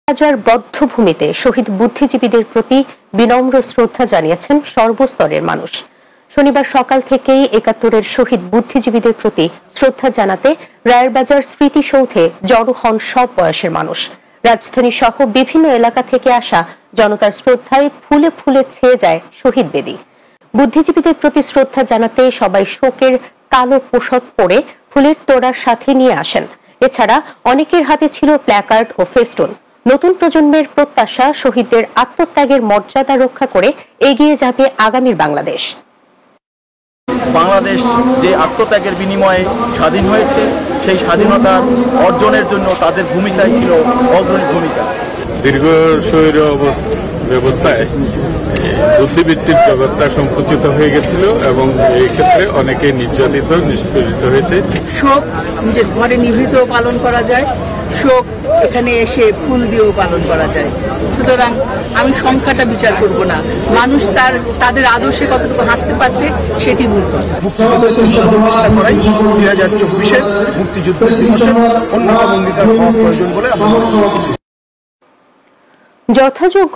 রাজার বধ্যভূমিতে শহীদ বুদ্ধিজীবীদের প্রতি বিনম্র শ্রদ্ধা জানিয়েছেন সর্বস্তরের মানুষ। শনিবার সকাল থেকেই ৭১-এর শহীদ বুদ্ধিজীবীদের প্রতি শ্রদ্ধা জানাতে রায়েরবাজার স্মৃতিসৌধে জড়ো হন সব বয়সের মানুষ। রাজধানী সহ বিভিন্ন এলাকা থেকে আসা জনতার শ্রদ্ধায় ফুলে ফুলে ছেয়ে যায় শহীদ বেদি। বুদ্ধিজীবীদের প্রতি শ্রদ্ধা জানাতে সবাই শোকের কালো পোশাক পরে ফুলের তোড়ার সাথে নিয়ে আসেন। এছাড়া অনেকের হাতে ছিল প্ল্যাকার্ড ও ফেস্টুন। নতুন প্রজন্মের প্রত্যাশা শহীদদের আত্মত্যাগের মর্যাদা রক্ষা করে এগিয়ে যাবে আগামীর বাংলাদেশ। বাংলাদেশ যে আত্মত্যাগের বিনিময়ে স্বাধীন হয়েছে, সেই স্বাধীনতার অর্জনের জন্য তাদের ভূমিকাই ছিল অগ্রণী ভূমিকা। দীর্ঘ স্বৈর ব্যবস্থায় বুদ্ধিবৃত্তির জগৎটা সংকুচিত হয়ে গেছিল এবং এই ক্ষেত্রে অনেকে নির্যাতিত নিষ্পীড়িত হয়েছে। শোক নিজের ঘরে নিভৃত পালন করা যায়, শোক এখানে এসে ফুল দিয়েও পালন করা যায়। সুতরাং আমি সংখ্যাটা বিচার করব না, মানুষ তাদের আদর্শে কতটুকু হাঁটতে পারছে সেটি মূল কথা। 2024-এর মুক্তিযুদ্ধ দিবসের অন্যতম অঙ্গীকার হওয়া প্রয়োজন বলে আমরা মনে করি। যথাযোগ্য